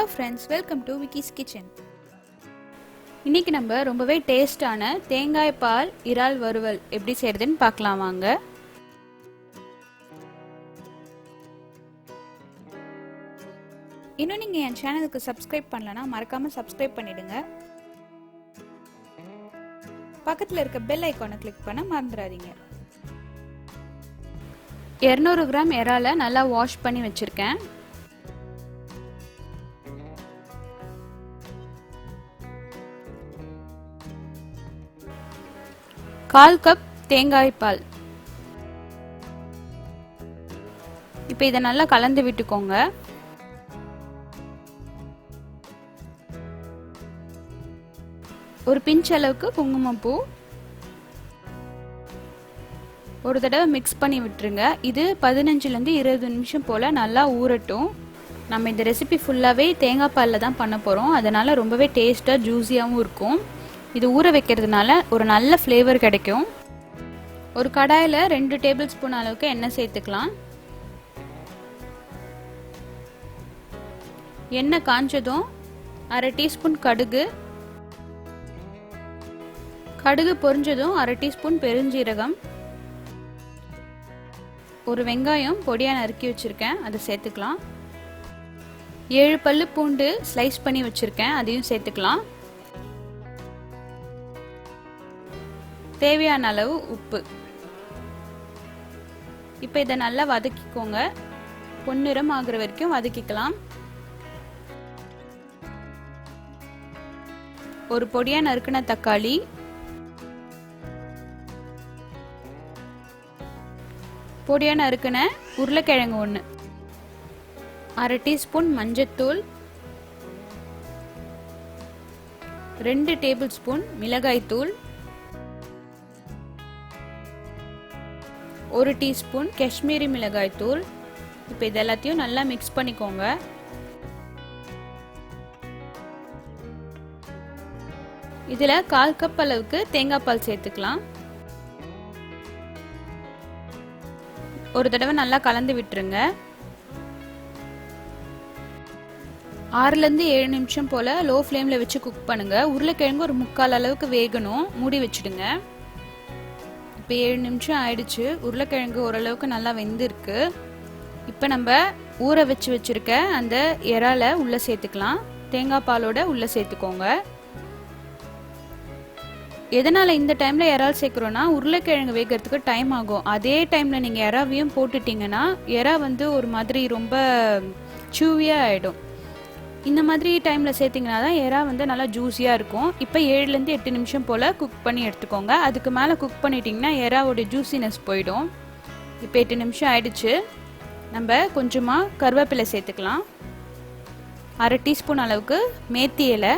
Hello friends, welcome to Vicky's Kitchen. இன்னைக்கு நம்ம ரொம்பவே டேஸ்டான தேங்காய் பால் இறால் வறுவல் எப்படி செய்யறதுன்னு பார்க்கலாம் வாங்க. இன்னும் நீங்க என் சேனலுக்கு சப்ஸ்கிரைப் பண்ணலனா மறக்காம சப்ஸ்கிரைப் பண்ணிடுங்க. பக்கத்துல இருக்க பெல் ஐகானை கிளிக் பண்ண மறந்துடாதீங்க. 200 கிராம் இறாலை நல்லா வாஷ் பண்ணி வச்சிருக்கேன். கால் கப் தேங்காய் பால். இப்போ இதை நல்லா கலந்து விட்டுக்கோங்க. ஒரு பிஞ்ச் அளவுக்கு குங்குமப்பூ. ஒரு தடவை மிக்ஸ் பண்ணி விட்டுருங்க. இது 15லேருந்து 20 நிமிஷம் போல் நல்லா ஊறட்டும். நம்ம இந்த ரெசிபி ஃபுல்லாகவே தேங்காய் பாலில் தான் பண்ண போகிறோம். அதனால் ரொம்பவே டேஸ்ட்டாக ஜூஸியாகவும் இருக்கும். இது ஊற வைக்கிறதுனால ஒரு நல்ல ஃப்ளேவர் கிடைக்கும். ஒரு கடாயில் 2 டேபிள் ஸ்பூன் அளவுக்கு எண்ணெய் சேர்த்துக்கலாம். எண்ணெய் காஞ்சதும் அரை டீஸ்பூன் கடுகு, கடுகு பொரிஞ்சதும் அரை டீஸ்பூன் பெருஞ்சீரகம், ஒரு வெங்காயம் பொடியாக நறுக்கி வச்சுருக்கேன் அதை சேர்த்துக்கலாம். 7 பல்லு பூண்டு ஸ்லைஸ் பண்ணி வச்சுருக்கேன் அதையும் சேர்த்துக்கலாம். தேவையான அளவு உப்பு. இப்போ இதை நல்லா வதக்கிக்கோங்க. பொன்னிறம் ஆகுற வரைக்கும் வதக்கிக்கலாம். ஒரு பொடியா நறுக்கின தக்காளி, பொடியா நறுக்கின உருளைக்கிழங்கு 1, அரை டீஸ்பூன் மஞ்சத்தூள், 2 டேபிள் ஸ்பூன் மிளகாய் தூள், 1 டீஸ்பூன் காஷ்மீரி மிளகாய் தூள். இப்போ இது எல்லாத்தையும் நல்லா மிக்ஸ் பண்ணிக்கோங்க. இதில் 1/4 கப் அளவுக்கு தேங்காய் பால் சேர்த்துக்கலாம். ஒரு தடவை நல்லா கலந்து விட்டுருங்க. 6லேருந்து 7 நிமிஷம் போல் லோ ஃப்ளேமில் வச்சு குக் பண்ணுங்க. உருளைக்கிழங்கு ஒரு 3/4 அளவுக்கு வேகணும். மூடி வச்சுடுங்க. இப்போ 7 நிமிஷம் ஆயிடுச்சு. உருளைக்கிழங்கு ஓரளவுக்கு நல்லா வெந்திருக்கு. இப்போ நம்ம ஊற வச்சிருக்க அந்த இறாலை உள்ளே சேர்த்துக்கலாம். தேங்காய் பாலோட உள்ளே சேர்த்துக்கோங்க. எதனால் இந்த டைமில் இறால் சேர்க்குறோன்னா உருளைக்கிழங்கு வேகிறதுக்கு டைம் ஆகும். அதே டைமில் நீங்கள் இறாவையும் போட்டுட்டிங்கன்னா இறா ஒரு மாதிரி ரொம்ப சூவியாக ஆகிடும். இந்த மாதிரி டைமில் சேர்த்திங்கன்னா தான் இறா நல்லா ஜூஸியாக இருக்கும். இப்போ 7லேருந்து 8 நிமிஷம் போல் குக் பண்ணி எடுத்துக்கோங்க. அதுக்கு மேலே குக் பண்ணிட்டிங்கன்னா இறாவோட ஜூஸினஸ் போயிடும். இப்போ 8 நிமிஷம் ஆயிடுச்சு. நம்ம கொஞ்சமாக கருவேப்பிலை சேர்த்துக்கலாம். அரை டீஸ்பூன் அளவுக்கு மேத்தி இலை.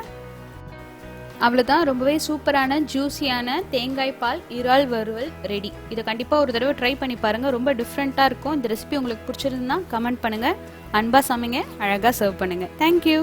அவ்வளோதான், ரொம்பவே சூப்பரான ஜூஸியான தேங்காய் பால் இறால் வறுவல் ரெடி. இதை கண்டிப்பாக ஒரு தடவை ட்ரை பண்ணி பாருங்கள். ரொம்ப டிஃப்ரெண்ட்டாக இருக்கும். இந்த ரெசிபி உங்களுக்கு பிடிச்சிருந்தா கமெண்ட் பண்ணுங்கள். அன்பாக சமைங்க, அழகாக சர்வ் பண்ணுங்கள். தேங்க்யூ.